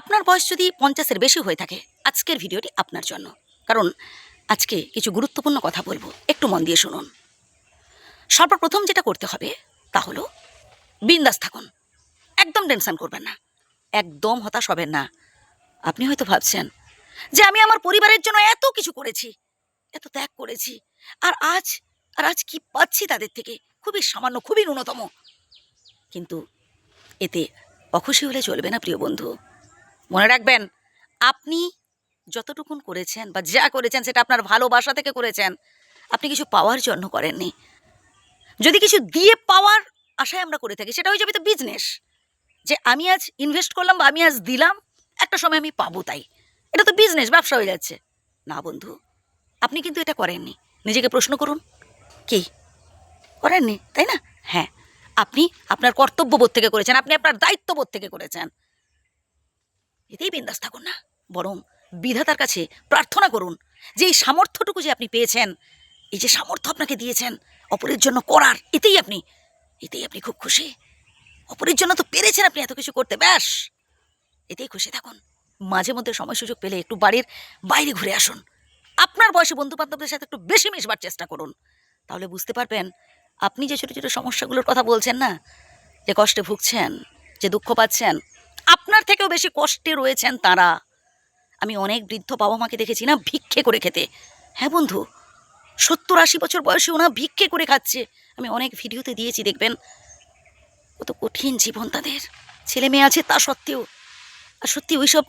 আপনার বয়স যদি 50-এর বেশি হয়ে থাকে আজকের ভিডিওটি আপনার জন্য। কারণ আজকে কিছু গুরুত্বপূর্ণ কথা বলবো, একটু মন দিয়ে শুনুন। সর্বপ্রথম যেটা করতে হবে তা হলো বিন্দাস থাকুন, একদম টেনশন করবেন না, একদম হতাশ হবেন না। আপনি হয়তো ভাবছেন যে আমি আমার পরিবারের জন্য এত কিছু করেছি, এত ত্যাগ করেছি, আর আজ কি পাচ্ছি তাদের থেকে? খুবই সামান্য, খুবই ন্যূনতম। কিন্তু এতে অখুশি হলে চলবে না প্রিয় বন্ধু। মনে রাখবেন, আপনি যতটুকুন করেছেন বা যা করেছেন সেটা আপনার ভালোবাসা থেকে করেছেন, আপনি কিছু পাওয়ার জন্য করেননি। যদি কিছু দিয়ে পাওয়ার আশায় আমরা করে থাকি, সেটা হয়ে যাবে তো বিজনেস, যে আমি আজ ইনভেস্ট করলাম বা আমি আজ দিলাম, একটা সময় আমি পাবো, তাই এটা তো বিজনেস, ব্যবসা হয়ে যাচ্ছে। না বন্ধু, আপনি কিন্তু এটা করেননি। নিজেকে প্রশ্ন করুন, কি করেননি, তাই না? হ্যাঁ, আপনি আপনার কর্তব্যবোধ থেকে করেছেন, আপনি আপনার দায়িত্ববোধ থেকে করেছেন। এতেই বিন্দাস থাকুন না, বরং বিধাতার কাছে প্রার্থনা করুন যে এই সামর্থ্যটুকু যে আপনি পেয়েছেন, এই যে সামর্থ্য আপনাকে দিয়েছেন অপরের জন্য করার, এতেই আপনি খুব খুশি। অপরের জন্য তো পেরেছেন আপনি এত কিছু করতে, ব্যাস এতেই খুশি থাকুন। মাঝে মধ্যে সময় সুযোগ পেলে একটু বাড়ির বাইরে ঘুরে আসুন। আপনার বয়সে বন্ধু বান্ধবদের সাথে একটু বেশি মিশবার চেষ্টা করুন। তাহলে বুঝতে পারবেন, আপনি যে ছোটো ছোটো সমস্যাগুলোর কথা বলছেন না, যে কষ্টে ভুগছেন, যে দুঃখ পাচ্ছেন, আপনার থেকেও বেশি কষ্টে রয়েছেন তারা। আমি অনেক বৃদ্ধ বাবা মাকে দেখেছি না ভিক্ষে করে খেতে। হ্যাঁ বন্ধু, 70-80 বছর বয়সে ওনা ভিক্ষে করে খাচ্ছে। আমি অনেক ভিডিওতে দিয়েছি, দেখবেন। কত কঠিন জীবন তাদের, ছেলে মেয়ে আছে তা সত্ত্বেও। আর সত্যি ওইসব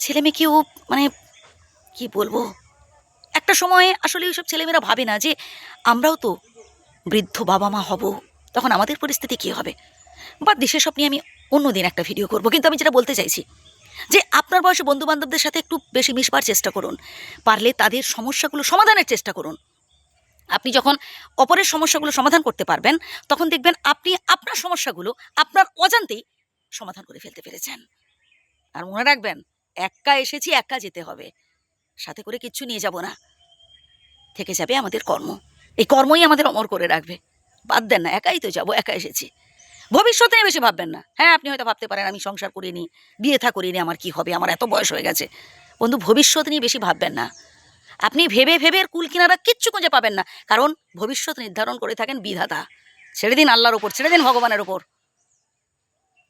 ছেলে মেয়েকেও, মানে কি বলবো, একটা সময়ে আসলে ওইসব ছেলেমেয়েরা ভাবে না যে আমরাও তো বৃদ্ধ বাবা মা হব, তখন আমাদের পরিস্থিতি কী হবে। বা দেশের সব নিয়ে আমি অন্যদিন একটা ভিডিও করব। কিন্তু আমি যেটা বলতে চাইছি, যে আপনার বয়সে বন্ধুবান্ধবদের সাথে একটু বেশি মিশবার চেষ্টা করুন। পারলে তাদের সমস্যাগুলো সমাধানের চেষ্টা করুন। আপনি যখন অপরের সমস্যাগুলো সমাধান করতে পারবেন, তখন দেখবেন আপনি আপনার সমস্যাগুলো আপনার অজান্তেই সমাধান করে ফেলতে পেরেছেন। আর মনে রাখবেন, একা এসেছি একা যেতে হবে, সাথে করে কিচ্ছু নিয়ে যাব না। থেকে যাবে আমাদের কর্ম, এই কর্মই আমাদের অমর করে রাখবে। বাদ দেন না, একাই তো যাব, একা এসেছি। ভবিষ্যৎ নিয়ে বেশি ভাববেন না। হ্যাঁ, আপনি হয়তো ভাবতে পারেন আমি সংসার করিনি, বিয়ে থা করিনি, আমার কি হবে, আমার এত বয়স হয়ে গেছে। বন্ধু, ভবিষ্যৎ নিয়ে বেশি ভাববেন না। আপনি ভেবে ভেবে কুল কিনারা কিচ্ছু খুঁজে পাবেন না, কারণ ভবিষ্যৎ নির্ধারণ করে থাকেন বিধাতা। ছেড়ে দিন আল্লাহর ওপর, ছেড়ে দিন ভগবানের ওপর।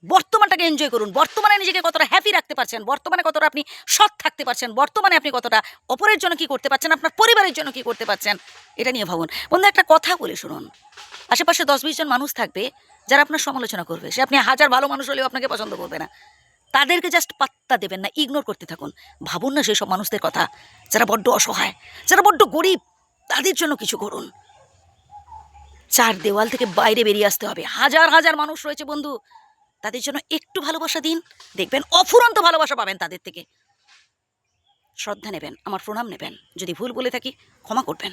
বর্তমানটাকে এনজয় করুন। বর্তমানে নিজেকে কতটা হ্যাপি রাখতে পারছেন, বর্তমানে কতটা আপনি সৎ থাকতে পারছেন, বর্তমানে আপনি কতটা অপরের জন্য কি করতে পারছেন, আপনার পরিবারের জন্য কি করতে পারছেন, এটা নিয়ে ভাবুন। বন্ধু, একটা কথা বলে শুনুন, আশেপাশে 10-20 জন মানুষ থাকবে যারা আপনার সমালোচনা করবে। সে আপনি হাজার ভালো মানুষ হলেও আপনাকে পছন্দ করবে না। তাদেরকে জাস্ট পাত্তা দেবেন না, ইগনোর করতে থাকুন। ভাবুন না সেই সব মানুষদের কথা, যারা বড্ড অসহায়, যারা বড্ড গরিব, তাদের জন্য কিছু করুন। চার দেওয়াল থেকে বাইরে বেরিয়ে আসতে হবে। হাজার হাজার মানুষ রয়েছে বন্ধু, তাদের জন্য একটু ভালোবাসা দিন, দেখবেন অফুরন্ত ভালোবাসা পাবেন তাদের থেকে। শ্রদ্ধা নেবেন, আমার প্রণাম নেবেন। যদি ভুল বলে থাকি ক্ষমা করবেন।